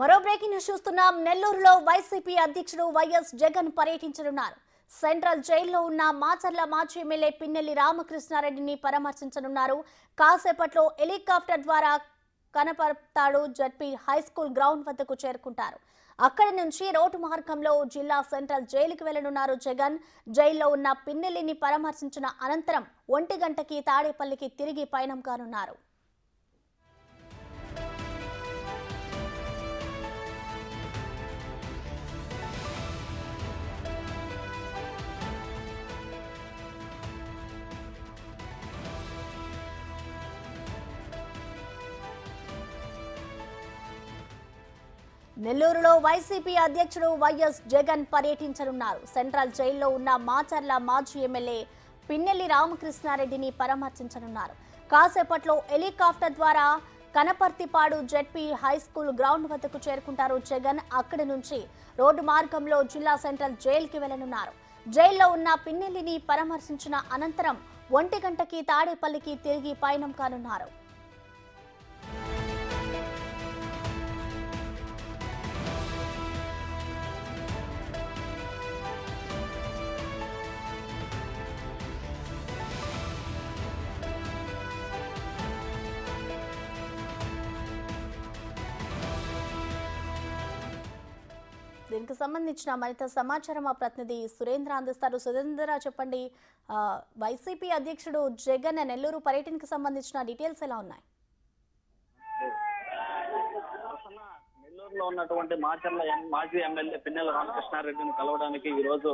మరో breaking news చూస్తున్నాం. నెల్లూరులో వైసీపీ అధ్యక్షుడు వైఎస్ జగన్ పర్యటించనున్నారు. సెంట్రల్ జైల్లో ఉన్న మాచర్ల మాజీ ఎమ్మెల్యే పిన్నెల్లి రామకృష్ణారెడ్డిని పరామర్శించనున్నారు. కాసేపట్లో హెలికాప్టర్ ద్వారా కనపర్తాడు జడ్పీ హైస్కూల్ గ్రౌండ్ వద్దకు చేరుకుంటారు. అక్కడి నుంచి రోడ్డు మార్గంలో జిల్లా సెంట్రల్ జైలుకు వెళ్లనున్నారు జగన్. జైల్లో ఉన్న పిన్నెల్లిని పరామర్శించిన అనంతరం 1 గంటకి తాడేపల్లికి తిరిగి పయనం కానున్నారు. నెల్లూరులో వైసీపీ అధ్యక్షుడు వైఎస్ జగన్ పర్యటించనున్నారు. సెంట్రల్ జైల్లో ఉన్న మాచర్ల మాజీ ఎమ్మెల్యే పిన్నెల్లి రామకృష్ణారెడ్డిని పరామర్శించనున్నారు. కాసేపట్లో హెలికాప్టర్ ద్వారా కనపర్తిపాడు జడ్పీ హైస్కూల్ గ్రౌండ్ వద్దకు చేరుకుంటారు జగన్. అక్కడి నుంచి రోడ్డు మార్గంలో జిల్లా సెంట్రల్ జైలుకి వెళ్లనున్నారు. జైల్లో ఉన్న పిన్నెల్లిని పరామర్శించిన అనంతరం 1 గంటకి తాడేపల్లికి తిరిగి పయనం కానున్నారు. దీనికి సంబంధించిన మరింత సమాచారం మా ప్రతినిధి సురేంద్ర అందిస్తారు. సురేంద్ర, చెప్పండి, వైసీపీ అధ్యక్షుడు జగన్ నెల్లూరు పర్యటనకు సంబంధించిన డీటెయిల్స్ ఎలా ఉన్నాయి? నెల్లూరులో ఉన్నటువంటి మాజీ ఎమ్మెల్యే పిన్నెల్లి రామకృష్ణారెడ్డిని కలవడానికి ఈ రోజు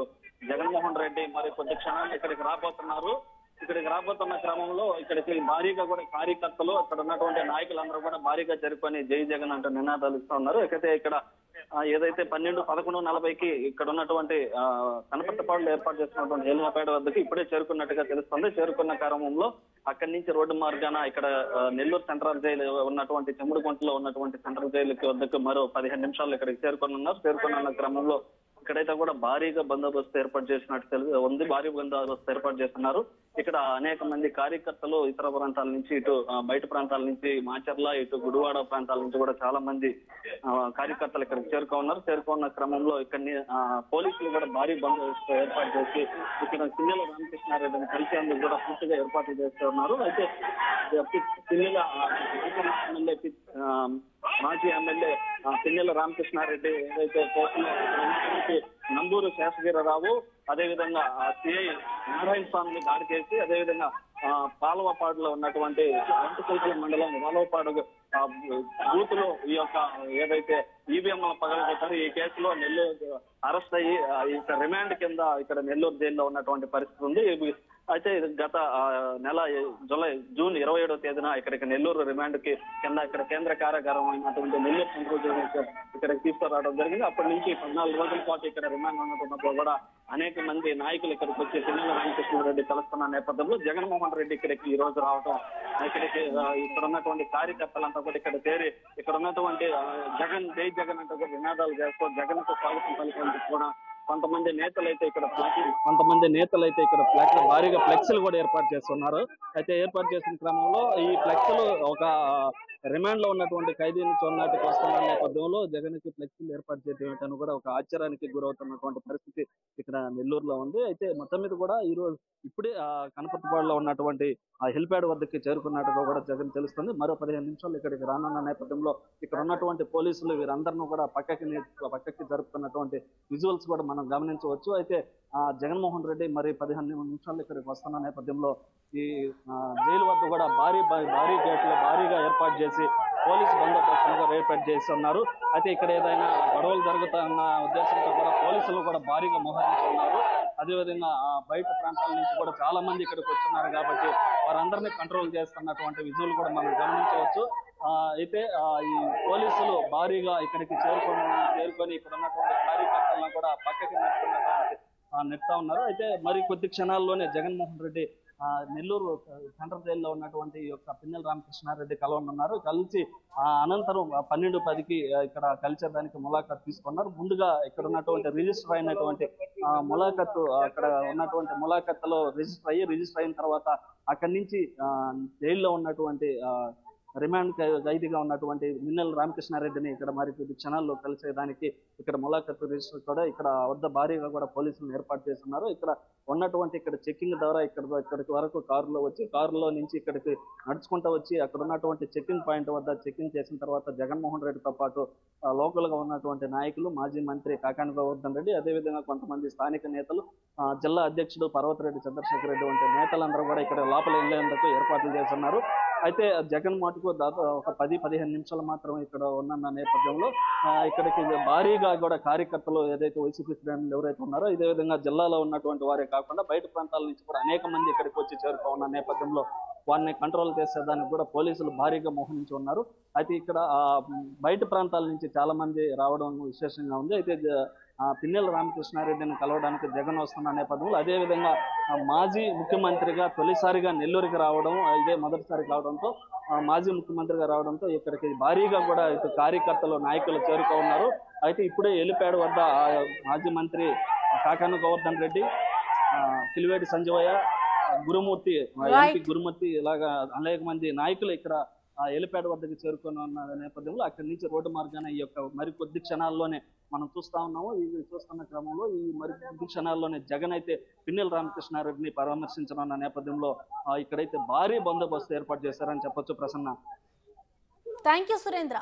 జగన్మోహన్ రెడ్డి మరి కొద్ది క్షణాలు ఇక్కడికి రాబోతున్నారు. ఇక్కడికి రాబోతున్న క్రమంలో ఇక్కడికి భారీగా కూడా కార్యకర్తలు ఇక్కడ ఉన్నటువంటి నాయకులందరూ కూడా భారీగా చేరుకొని జై జగన్ అంటూ నినాదాలు ఇస్తూ ఉన్నారు. అయితే ఇక్కడ ఏదైతే 11:40కి ఇక్కడ ఉన్నటువంటి కనపర్తిపాడులో ఏర్పాటు చేస్తున్నటువంటి హెలికాప్టర్ వద్దకు ఇప్పుడే చేరుకున్నట్టుగా తెలుస్తుంది. చేరుకున్న క్రమంలో అక్కడి నుంచి రోడ్డు మార్గాన ఇక్కడ నెల్లూరు సెంట్రల్ జైలు ఉన్నటువంటి చెముడుగుంటలో ఉన్నటువంటి సెంట్రల్ జైలుకి వద్దకు మరో 15 నిమిషాలు ఇక్కడికి చేరుకున్నారు. చేరుకున్న క్రమంలో ఇక్కడైతే కూడా భారీగా బందోబస్తు ఏర్పాటు చేసినట్టు ఉంది. భారీ బందోబస్తు ఏర్పాటు చేస్తున్నారు. ఇక్కడ అనేక మంది కార్యకర్తలు ఇతర ప్రాంతాల నుంచి ఇటు బయట ప్రాంతాల నుంచి మాచర్ల ఇటు గుడివాడ ప్రాంతాల నుంచి కూడా చాలా మంది కార్యకర్తలు ఇక్కడికి చేరుకున్నారు. చేరుకున్న క్రమంలో ఇక్కడ పోలీసులు కూడా భారీ బందోబస్తు ఏర్పాటు చేసి ఇక్కడ పిన్నెల్లి రామకృష్ణారెడ్డిని కలిసేందుకు కూడా పూర్తిగా ఏర్పాట్లు చేస్తున్నారు. అయితే మాజీ ఎమ్మెల్యే పిన్నెల్లి రామకృష్ణారెడ్డి ఏదైతే నంబూరు శేషగిరిరావు అదేవిధంగా సిఐ నారాయణ స్వామిని దాడి చేసి అదేవిధంగా పాలవపాడులో ఉన్నటువంటి వెంకటేశ్వర మండలం పాలవపాడు బూత్ లో ఈ యొక్క ఏదైతే ఈవీఎంల పగలగొట్టారు ఈ కేసులో నెల్లూరు అరెస్ట్ అయ్యి ఇక్కడ రిమాండ్ కింద ఇక్కడ నెల్లూరు జైల్లో ఉన్నటువంటి పరిస్థితి ఉంది. అయితే గత నెల జూన్ 27వ తేదీన ఇక్కడికి నెల్లూరు రిమాండ్ కి కింద ఇక్కడ కేంద్ర కారాగారం అయినటువంటి నెల్లూరు సెంట్రల్ ఇక్కడికి తీసుకురావడం జరిగింది. అప్పటి నుంచి 14 రోజుల పాటు ఇక్కడ రిమాండ్ ఉన్నప్పుడు కూడా అనేక మంది నాయకులు ఇక్కడికి వచ్చి పిన్నెల్లి రామకృష్ణారెడ్డి కలుస్తున్న నేపథ్యంలో జగన్మోహన్ రెడ్డి ఇక్కడికి ఈ రోజు రావడం ఇక్కడికి ఇక్కడ ఉన్నటువంటి కార్యకర్తలంతా కూడా ఇక్కడ చేరి ఇక్కడ ఉన్నటువంటి జగన్ జై జగన్ అంటూ కూడా నినాదాలు చేస్తూ జగన్ కు స్వాగతం పలికేందుకు కూడా కొంతమంది నేతలు అయితే ఇక్కడ భారీగా ఫ్లెక్స్లు కూడా ఏర్పాటు చేస్తున్నారు. అయితే ఏర్పాటు చేసిన క్రమంలో ఈ ఫ్లెక్స్లు ఒక రిమాండ్ లో ఉన్నటువంటి ఖైదీని చూడడానికి వస్తున్న నేపథ్యంలో జగన్ కి ఫ్లెక్స్లు ఏర్పాటు చేయడం కూడా ఒక ఆశ్చర్యానికి గురవుతున్నటువంటి పరిస్థితి ఇక్కడ నెల్లూరులో ఉంది. అయితే మొత్తం మీద కూడా ఈ రోజు ఇప్పుడే కనపర్తిపాడులో ఉన్నటువంటి ఆ హెలిప్యాడ్ వద్దకి చేరుకున్నట్టుగా కూడా జగన్ తెలుస్తుంది. మరో 15 నిమిషాలు ఇక్కడికి రానున్న నేపథ్యంలో ఇక్కడ ఉన్నటువంటి పోలీసులు వీరందరినీ కూడా పక్కకి జరుపుతున్నటువంటి విజువల్స్ కూడా మనం గమనించవచ్చు. అయితే జగన్మోహన్ రెడ్డి మరి 15 నిమిషాలు ఇక్కడికి వస్తున్న నేపథ్యంలో ఈ జైలు వద్ద కూడా భారీ గేట్లు భారీగా ఏర్పాటు చేసి పోలీసు బందోబస్తుగా ఏర్పాటు చేస్తున్నారు. అయితే ఇక్కడ ఏదైనా గొడవలు జరుగుతున్న ఉద్దేశంతో కూడా పోలీసులు కూడా భారీగా మోహరించున్నారు. అదేవిధంగా బయట ప్రాంతాల నుంచి కూడా చాలా మంది ఇక్కడికి వస్తున్నారు కాబట్టి వారందరినీ కంట్రోల్ చేస్తున్నటువంటి విజువల్ కూడా మనం గమనించవచ్చు. అయితే ఈ పోలీసులు భారీగా ఇక్కడికి చేరుకొని ఇక్కడ ఉన్నటువంటి కార్యకర్తలను కూడా పక్కకి నెడతా ఉన్నారు. అయితే మరి కొద్ది క్షణాల్లోనే జగన్మోహన్ రెడ్డి నెల్లూరు సెంట్రల్ జైల్లో ఉన్నటువంటి యొక్క పిన్నెల్లి రామకృష్ణారెడ్డి కలవనున్నారు. కలిసి అనంతరం 12:10కి ఇక్కడ కలిసేదానికి ములాఖత్ తీసుకున్నారు. ముందుగా ఇక్కడ ఉన్నటువంటి రిజిస్టర్ అయినటువంటి ములాఖత్ అక్కడ ఉన్నటువంటి ములాఖత్తులో రిజిస్టర్ అయిన తర్వాత అక్కడి నుంచి జైల్లో ఉన్నటువంటి రిమాండ్ ఖైదీగా ఉన్నటువంటి మిన్నెల రామకృష్ణారెడ్డిని ఇక్కడ మరి కొద్ది క్షణాల్లో కలిసేదానికి ఇక్కడ ములాఖతు రిజిస్టర్ కూడా ఇక్కడ వద్ద భారీగా కూడా పోలీసులను ఏర్పాటు చేస్తున్నారు. ఇక్కడ ఉన్నటువంటి ఇక్కడ చెక్కింగ్ ద్వారా ఇక్కడికి వరకు కారులో నుంచి ఇక్కడికి నడుచుకుంటూ వచ్చి అక్కడ ఉన్నటువంటి చెక్కింగ్ పాయింట్ వద్ద చెక్కింగ్ చేసిన తర్వాత జగన్మోహన్ రెడ్డితో పాటు లోకల్ గా ఉన్నటువంటి నాయకులు, మాజీ మంత్రి కాకాని గోవర్ధన్ రెడ్డి, అదేవిధంగా కొంతమంది స్థానిక నేతలు, జిల్లా అధ్యక్షుడు పర్వతరెడ్డి చంద్రశేఖర్ రెడ్డి వంటి నేతలందరూ కూడా ఇక్కడ లోపల వెళ్లేందుకు ఏర్పాట్లు చేస్తున్నారు. అయితే జగన్ మటుకు దాదాపు ఒక 10-15 నిమిషాలు మాత్రం ఇక్కడ ఉన్న నేపథ్యంలో ఇక్కడికి భారీగా కూడా కార్యకర్తలు ఏదైతే వైసీపీ శ్రేణులు ఎవరైతే ఉన్నారో ఇదే విధంగా జిల్లాలో ఉన్నటువంటి వారే కాకుండా బయట ప్రాంతాల నుంచి కూడా అనేక మంది ఇక్కడికి వచ్చి చేరుకున్న నేపథ్యంలో వారిని కంట్రోల్ చేసేదానికి కూడా పోలీసులు భారీగా మోహరించి ఉన్నారు. అయితే ఇక్కడ బయట ప్రాంతాల నుంచి చాలా మంది రావడం విశేషంగా ఉంది. అయితే పిన్నెల రామకృష్ణారెడ్డిని కలవడానికి జగన్ వస్తున్న నేపథ్యంలో అదేవిధంగా మాజీ ముఖ్యమంత్రిగా తొలిసారిగా నెల్లూరుకి రావడం, ఇదే మొదటిసారి కావడంతో మాజీ ముఖ్యమంత్రిగా రావడంతో ఇక్కడికి భారీగా కూడా ఇటు కార్యకర్తలు, నాయకులు చేరుకో ఉన్నారు. అయితే ఇప్పుడే ఎలిప్యాడ్ వద్ద మాజీ మంత్రి కాకాని గోవర్ధన్ రెడ్డి, పిలివేటి సంజీవయ్య, గురుమూర్తి, ఎంపీ గురుమూర్తి, ఇలాగా అనేక మంది నాయకులు ఇక్కడ ఎలిప్యాడ్ వద్దకు చేరుకొని ఉన్న నేపథ్యంలో అక్కడి నుంచి రోడ్డు మార్గాన ఈ యొక్క మరికొద్ది క్షణాల్లోనే మనం చూస్తా ఉన్నాము. ఈ చూస్తున్న క్రమంలో ఈ మరికొద్ది క్షణాల్లోనే జగన్ అయితే పిన్నెల రామకృష్ణారెడ్డిని పరామర్శించనున్న నేపథ్యంలో ఇక్కడైతే భారీ బందోబస్తు ఏర్పాటు చేశారని చెప్పొచ్చు. Prasanna, thank you Surendra.